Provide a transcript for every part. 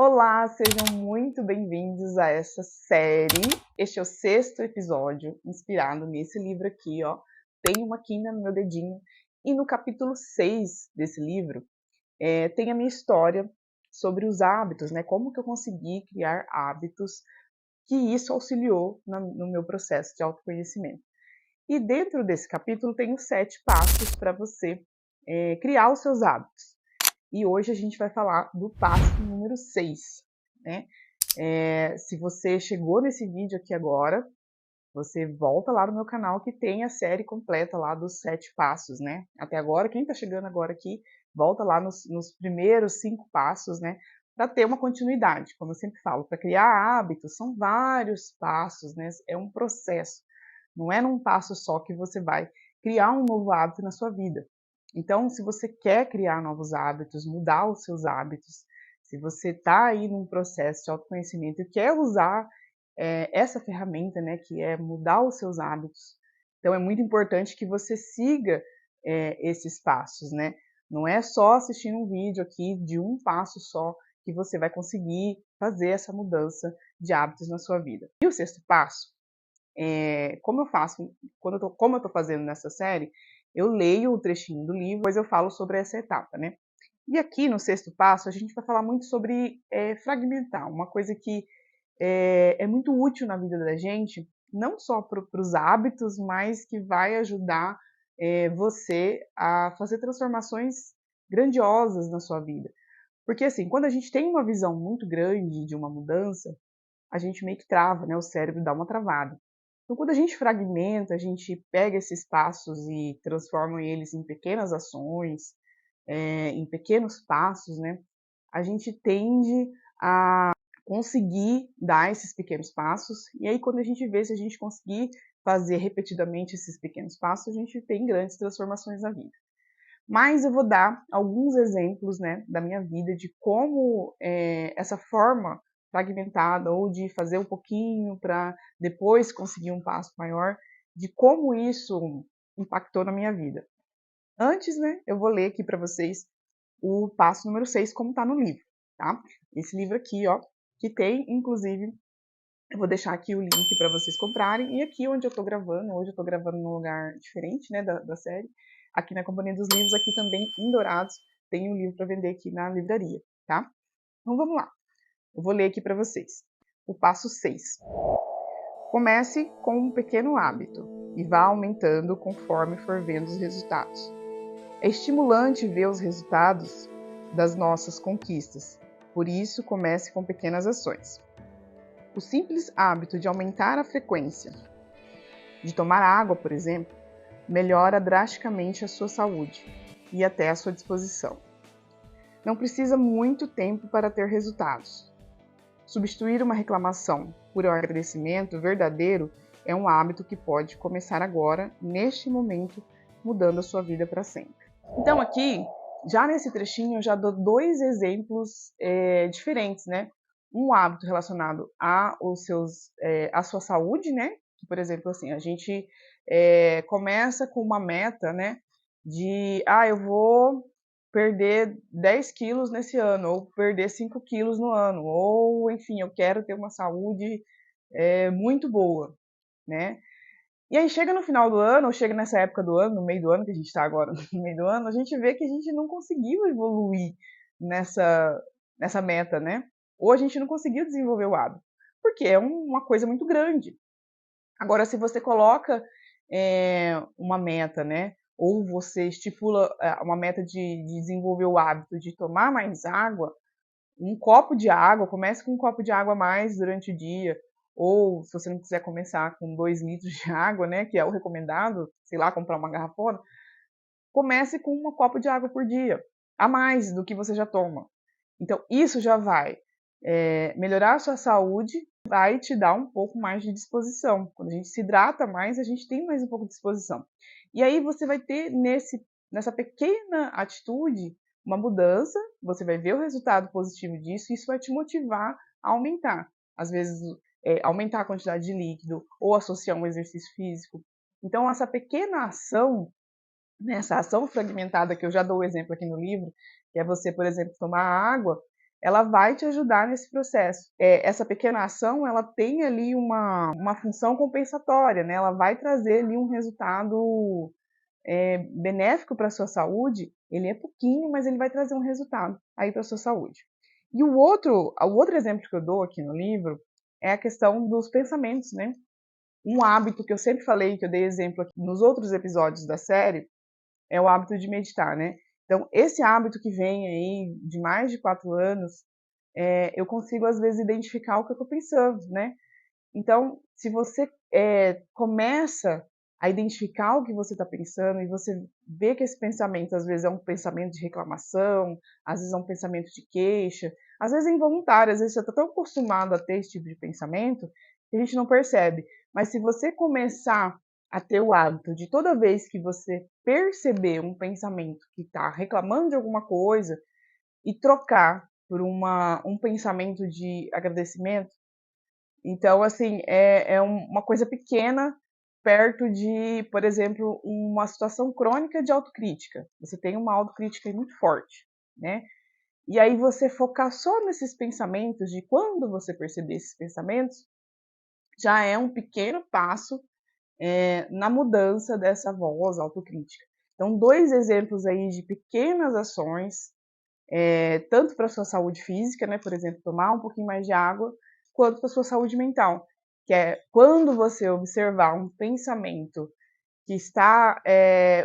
Olá, sejam muito bem-vindos a essa série. Este é o 6º episódio, inspirado nesse livro aqui, ó. Tem uma quina no meu dedinho. E no capítulo 6 desse livro, tem a minha história sobre os hábitos, né? Como que eu consegui criar hábitos que isso auxiliou no meu processo de autoconhecimento. E dentro desse capítulo tem os 7 passos para você criar os seus hábitos. E hoje a gente vai falar do passo número 6, né? Se você chegou nesse vídeo aqui agora, você volta lá no meu canal que tem a série completa lá dos 7 passos, né? Até agora, quem está chegando agora aqui, volta lá nos primeiros 5 passos, né? Para ter uma continuidade, como eu sempre falo, para criar hábitos são vários passos, né? É um processo, não é num passo só que você vai criar um novo hábito na sua vida. Então, se você quer criar novos hábitos, mudar os seus hábitos, se você está aí num processo de autoconhecimento e quer usar essa ferramenta, né, que é mudar os seus hábitos, então é muito importante que você siga esses passos, né? Não é só assistindo um vídeo aqui de um passo só que você vai conseguir fazer essa mudança de hábitos na sua vida. E o 6º passo, como eu faço, como eu estou fazendo nessa série, eu leio o trechinho do livro, depois eu falo sobre essa etapa, né? E aqui no 6º passo a gente vai falar muito sobre fragmentar, uma coisa que é muito útil na vida da gente, não só para os hábitos, mas que vai ajudar você a fazer transformações grandiosas na sua vida. Porque assim, quando a gente tem uma visão muito grande de uma mudança, a gente meio que trava, né? O cérebro dá uma travada. Então, quando a gente fragmenta, a gente pega esses passos e transforma eles em pequenas ações, em pequenos passos, né? A gente tende a conseguir dar esses pequenos passos, e aí quando a gente vê, se a gente conseguir fazer repetidamente esses pequenos passos, a gente tem grandes transformações na vida. Mas eu vou dar alguns exemplos, né, da minha vida, de como essa forma fragmentada, ou de fazer um pouquinho para depois conseguir um passo maior, de como isso impactou na minha vida. Antes, né, eu vou ler aqui para vocês o passo número 6, como está no livro, tá? Esse livro aqui, ó, que tem, inclusive, eu vou deixar aqui o link para vocês comprarem. E aqui onde eu estou gravando, hoje eu estou gravando num lugar diferente, né, da série, aqui na Companhia dos Livros, aqui também em Dourados, tem um livro para vender aqui na livraria, tá? Então vamos lá. Eu vou ler aqui para vocês. O passo 6. Comece com um pequeno hábito e vá aumentando conforme for vendo os resultados. É estimulante ver os resultados das nossas conquistas, por isso comece com pequenas ações. O simples hábito de aumentar a frequência de tomar água, por exemplo, melhora drasticamente a sua saúde e até a sua disposição. Não precisa muito tempo para ter resultados. Substituir uma reclamação por um agradecimento verdadeiro é um hábito que pode começar agora, neste momento, mudando a sua vida para sempre. Então aqui, já nesse trechinho, eu já dou 2 exemplos diferentes, né? Um hábito relacionado à sua saúde, né? Que, por exemplo, assim, a gente começa com uma meta, né? Eu vou perder 10 quilos nesse ano, ou perder 5 quilos no ano, ou, enfim, eu quero ter uma saúde muito boa, né? E aí chega no final do ano, ou chega nessa época do ano, no meio do ano, que a gente está agora no meio do ano, a gente vê que a gente não conseguiu evoluir nessa meta, né? Ou a gente não conseguiu desenvolver o hábito, porque é uma coisa muito grande. Agora, se você coloca uma meta, né? Ou você estipula uma meta de desenvolver o hábito de tomar mais água, um copo de água, comece com um copo de água a mais durante o dia, ou se você não quiser começar com 2 litros de água, né, que é o recomendado, sei lá, comprar uma garrafona, comece com um copo de água por dia, a mais do que você já toma. Então, isso já vai melhorar a sua saúde, vai te dar um pouco mais de disposição. Quando a gente se hidrata mais, a gente tem mais um pouco de disposição. E aí você vai ter nessa pequena atitude uma mudança, você vai ver o resultado positivo disso e isso vai te motivar a aumentar. Às vezes, aumentar a quantidade de líquido ou associar um exercício físico. Então, essa pequena ação, né, essa ação fragmentada, que eu já dou o exemplo aqui no livro, que é você, por exemplo, tomar água, ela vai te ajudar nesse processo. Essa pequena ação, ela tem ali uma função compensatória, né? Ela vai trazer ali um resultado benéfico para a sua saúde. Ele é pouquinho, mas ele vai trazer um resultado aí para a sua saúde. E o outro exemplo que eu dou aqui no livro é a questão dos pensamentos, né? Um hábito que eu sempre falei, que eu dei exemplo aqui nos outros episódios da série, é o hábito de meditar, né? Então, esse hábito que vem aí de mais de 4 anos, eu consigo, às vezes, identificar o que eu estou pensando, né? Então, se você começa a identificar o que você está pensando e você vê que esse pensamento, às vezes, é um pensamento de reclamação, às vezes é um pensamento de queixa, às vezes é involuntário, às vezes você está tão acostumado a ter esse tipo de pensamento que a gente não percebe. Mas se você começar a ter o hábito de toda vez que você perceber um pensamento que está reclamando de alguma coisa e trocar por um pensamento de agradecimento, então, assim, uma coisa pequena perto de, por exemplo, uma situação crônica de autocrítica. Você tem uma autocrítica muito forte, né? E aí você focar só nesses pensamentos, de quando você perceber esses pensamentos, já é um pequeno passo na mudança dessa voz autocrítica. Então, 2 exemplos aí de pequenas ações, tanto para a sua saúde física, né, por exemplo, tomar um pouquinho mais de água, quanto para a sua saúde mental, que é quando você observar um pensamento que está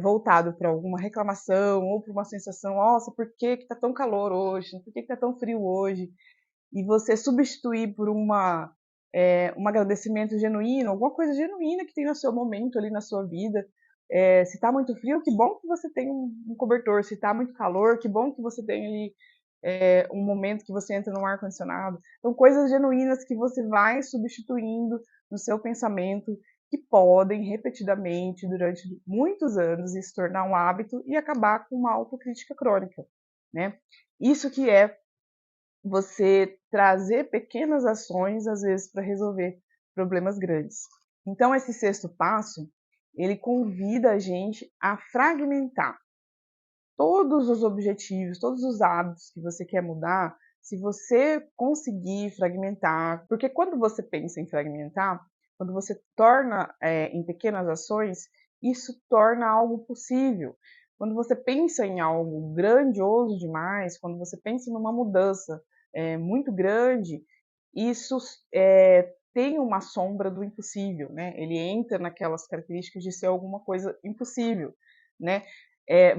voltado para alguma reclamação ou para uma sensação, nossa, por que está tão calor hoje? Por que está tão frio hoje? E você substituir por um agradecimento genuíno, alguma coisa genuína que tem no seu momento ali na sua vida. Se está muito frio, que bom que você tem um cobertor. Se está muito calor, que bom que você tem ali um momento que você entra no ar-condicionado. Então, coisas genuínas que você vai substituindo no seu pensamento, que podem repetidamente, durante muitos anos, se tornar um hábito e acabar com uma autocrítica crônica, né? Isso que é você trazer pequenas ações, às vezes, para resolver problemas grandes. Então, esse sexto passo, ele convida a gente a fragmentar todos os objetivos, todos os hábitos que você quer mudar. Se você conseguir fragmentar, porque quando você pensa em fragmentar, quando você torna em pequenas ações, isso torna algo possível. Quando você pensa em algo grandioso demais, quando você pensa numa mudança muito grande, isso tem uma sombra do impossível, né? Ele entra naquelas características de ser alguma coisa impossível, né?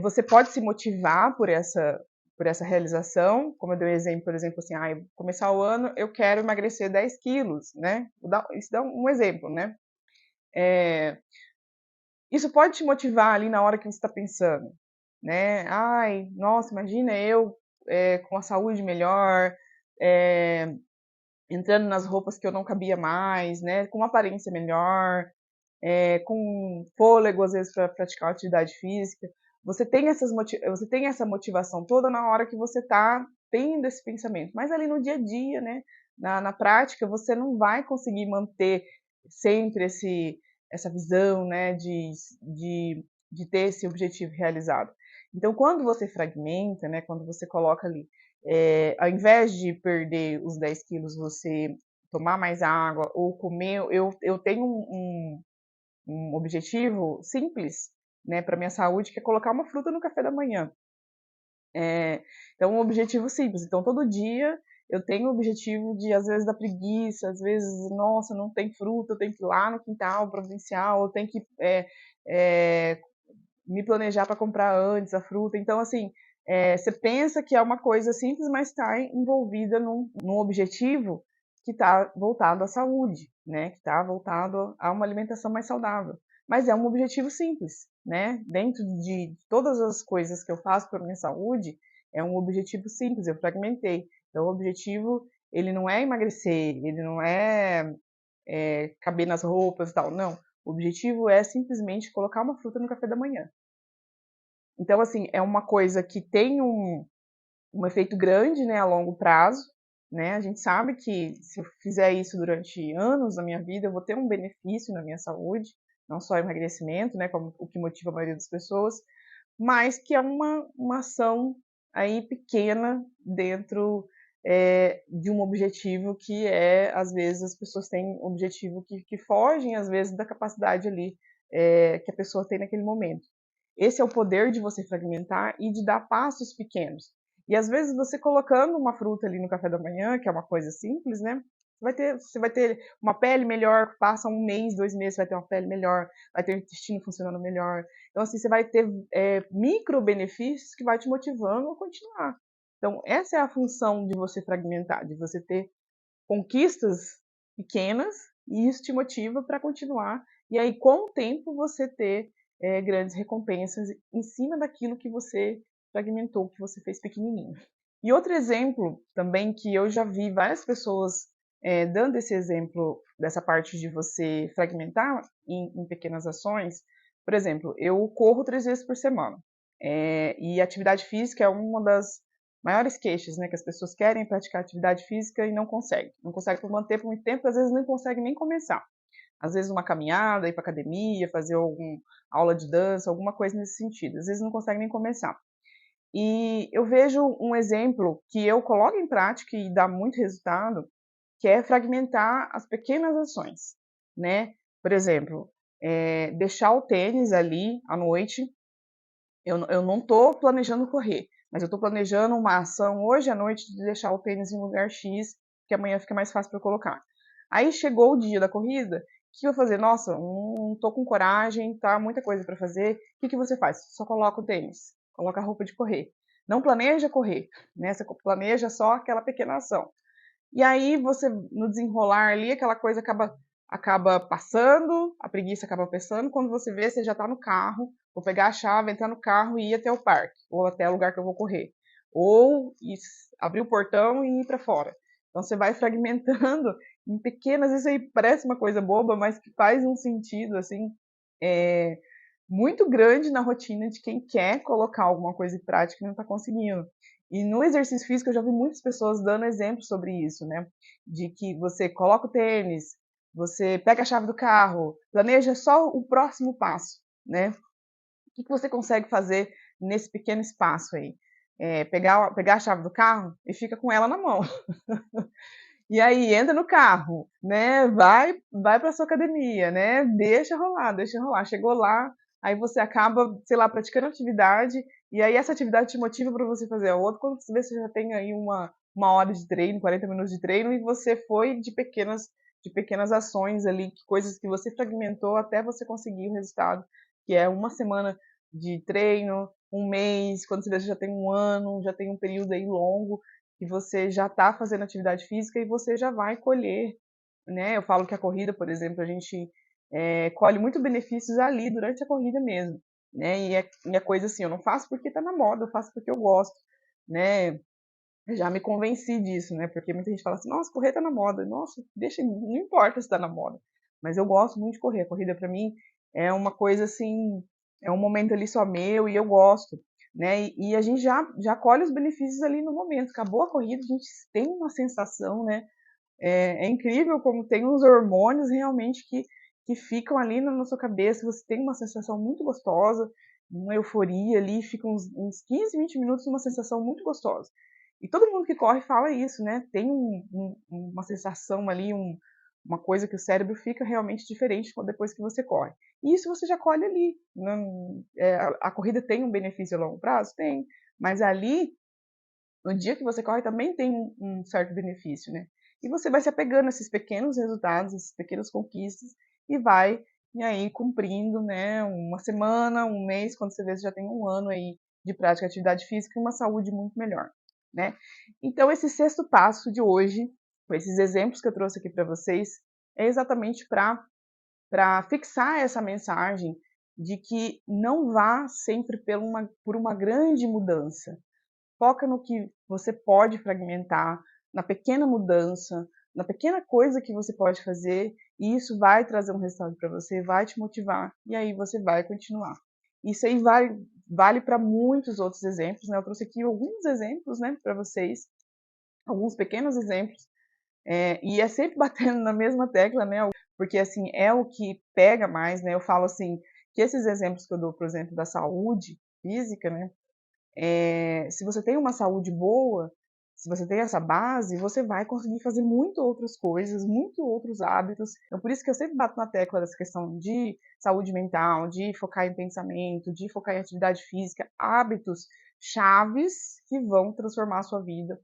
Você pode se motivar por essa realização, como eu dei o exemplo, por exemplo, assim, começar o ano, eu quero emagrecer 10 quilos, né? Isso dá um exemplo, né? Isso pode te motivar ali na hora que você está pensando, né? Ai, nossa, imagina eu com a saúde melhor, entrando nas roupas que eu não cabia mais, né? Com uma aparência melhor, com fôlego, às vezes, para praticar uma atividade física. Você tem essa motivação toda na hora que você está tendo esse pensamento. Mas ali no dia a dia, né, na prática, você não vai conseguir manter sempre essa visão, né, de ter esse objetivo realizado. Então, quando você fragmenta, né, quando você coloca ali, ao invés de perder os 10 quilos, você tomar mais água ou comer, eu tenho um objetivo simples, né, para minha saúde, que é colocar uma fruta no café da manhã. Então, um objetivo simples. Então, todo dia eu tenho o objetivo de, às vezes, da preguiça, às vezes, nossa, não tem fruta, eu tenho que ir lá no quintal provincial, eu tenho que me planejar para comprar antes a fruta. Então, assim, você pensa que é uma coisa simples, mas está envolvida num objetivo que está voltado à saúde, né? Que está voltado a uma alimentação mais saudável. Mas é um objetivo simples, né? Dentro de todas as coisas que eu faço para minha saúde, é um objetivo simples, eu fragmentei. Então, o objetivo, ele não é emagrecer, ele não caber nas roupas e tal, não. O objetivo é simplesmente colocar uma fruta no café da manhã. Então, assim, é uma coisa que tem um efeito grande, né, a longo prazo, né? A gente sabe que se eu fizer isso durante anos da minha vida, eu vou ter um benefício na minha saúde, não só emagrecimento, né, como o que motiva a maioria das pessoas, mas que é uma ação aí pequena dentro de um objetivo que às vezes as pessoas têm um objetivo que fogem, às vezes, da capacidade ali que a pessoa tem naquele momento. Esse é o poder de você fragmentar e de dar passos pequenos. E às vezes você colocando uma fruta ali no café da manhã, que é uma coisa simples, né? Você vai ter uma pele melhor, passa um mês, 2 meses, vai ter uma pele melhor, vai ter o intestino funcionando melhor. Então, assim, você vai ter micro benefícios que vai te motivando a continuar. Então, essa é a função de você fragmentar, de você ter conquistas pequenas, e isso te motiva para continuar. E aí, com o tempo, você ter grandes recompensas em cima daquilo que você fragmentou, que você fez pequenininho. E outro exemplo também que eu já vi várias pessoas dando esse exemplo dessa parte de você fragmentar em pequenas ações. Por exemplo, eu corro 3 vezes por semana. E atividade física é uma das maiores queixas, né, que as pessoas querem praticar atividade física e não conseguem. Não conseguem manter por muito tempo, às vezes não conseguem nem começar. Às vezes uma caminhada, ir para academia, fazer alguma aula de dança, alguma coisa nesse sentido. Às vezes não conseguem nem começar. E eu vejo um exemplo que eu coloco em prática e dá muito resultado, que é fragmentar as pequenas ações, né? Por exemplo, deixar o tênis ali à noite. Eu não estou planejando correr, mas eu estou planejando uma ação hoje à noite de deixar o tênis em lugar X, que amanhã fica mais fácil para eu colocar. Aí chegou o dia da corrida, o que eu vou fazer? Nossa, não tô com coragem, tá muita coisa para fazer. O que você faz? Só coloca o tênis, coloca a roupa de correr. Não planeja correr, né? Você planeja só aquela pequena ação. E aí você, no desenrolar ali, aquela coisa acaba passando, a preguiça acaba passando, quando você vê, você já está no carro, vou pegar a chave, entrar no carro e ir até o parque, ou até o lugar que eu vou correr. Ou abrir o portão e ir para fora. Então você vai fragmentando em pequenas, isso aí parece uma coisa boba, mas que faz um sentido, assim, é, muito grande na rotina de quem quer colocar alguma coisa em prática e não está conseguindo. E no exercício físico eu já vi muitas pessoas dando exemplos sobre isso, né? De que você coloca o tênis, você pega a chave do carro, planeja só o próximo passo, né? O que você consegue fazer nesse pequeno espaço aí? Pegar a chave do carro e fica com ela na mão. E aí entra no carro, né? Vai para sua academia, né? Deixa rolar, deixa rolar. Chegou lá, aí você acaba, sei lá, praticando atividade, e aí essa atividade te motiva para você fazer a outra. Quando você vê, você já tem aí uma hora de treino, 40 minutos de treino, e você foi de pequenas ações ali, coisas que você fragmentou até você conseguir o resultado, que é uma semana de treino, um mês, quando você vê, você já tem um ano, já tem um período aí longo que você já está fazendo atividade física e você já vai colher, né? Eu falo que a corrida, por exemplo, a gente colhe muito benefícios ali durante a corrida mesmo, né? E é coisa assim, eu não faço porque está na moda, eu faço porque eu gosto, né? Eu já me convenci disso, né? Porque muita gente fala assim, nossa, correr tá na moda. Nossa, deixa, não importa se tá na moda. Mas eu gosto muito de correr. A corrida para mim é uma coisa assim, é um momento ali só meu e eu gosto, né? E a gente já colhe os benefícios ali no momento. Acabou a corrida, a gente tem uma sensação, né? É incrível como tem uns hormônios realmente que ficam ali na sua cabeça. Você tem uma sensação muito gostosa, uma euforia ali, fica uns 15, 20 minutos uma sensação muito gostosa. E todo mundo que corre fala isso, né? Tem uma sensação ali, uma coisa que o cérebro fica realmente diferente depois que você corre. E isso você já colhe ali. Não, a corrida tem um benefício a longo prazo? Tem. Mas ali, no dia que você corre, também tem um certo benefício, né? E você vai se apegando a esses pequenos resultados, essas pequenas conquistas, e vai, e aí, cumprindo, né? Uma semana, um mês, quando você vê, você já tem um ano aí de prática de atividade física e uma saúde muito melhor, né? Então, esse sexto passo de hoje, com esses exemplos que eu trouxe aqui para vocês, é exatamente para fixar essa mensagem de que não vá sempre por uma grande mudança. Foca no que você pode fragmentar, na pequena mudança, na pequena coisa que você pode fazer, e isso vai trazer um resultado para você, vai te motivar, e aí você vai continuar. Isso aí vale para muitos outros exemplos, né? Eu trouxe aqui alguns exemplos, né, para vocês, alguns pequenos exemplos, e é sempre batendo na mesma tecla, né? Porque assim é o que pega mais, né? Eu falo assim que esses exemplos que eu dou, por exemplo, da saúde física, né? Se você tem uma saúde boa, Se você tem essa base, você vai conseguir fazer muito outras coisas, muito outros hábitos. Então, por isso que eu sempre bato na tecla dessa questão de saúde mental, de focar em pensamento, de focar em atividade física, hábitos chaves que vão transformar a sua vida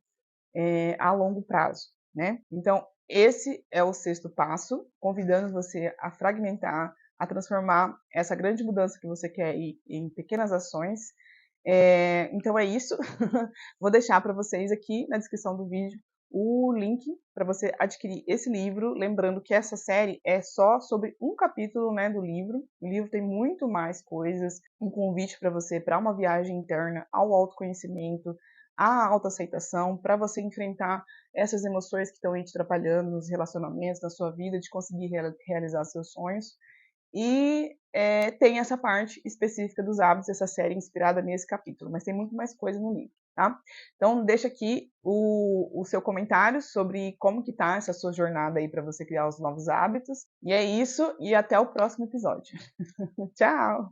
a longo prazo, né? Então, esse é o sexto passo, convidando você a fragmentar, a transformar essa grande mudança que você quer em pequenas ações. Então é isso. Vou deixar para vocês aqui na descrição do vídeo o link para você adquirir esse livro. Lembrando que essa série é só sobre um capítulo, né, do livro. O livro tem muito mais coisas, um convite para você para uma viagem interna ao autoconhecimento, à autoaceitação, para você enfrentar essas emoções que estão aí te atrapalhando nos relacionamentos, na sua vida, de conseguir realizar seus sonhos. E tem essa parte específica dos hábitos, essa série inspirada nesse capítulo, mas tem muito mais coisa no livro, tá? Então deixa aqui o seu comentário sobre como que tá essa sua jornada aí para você criar os novos hábitos. E é isso, e até o próximo episódio. Tchau!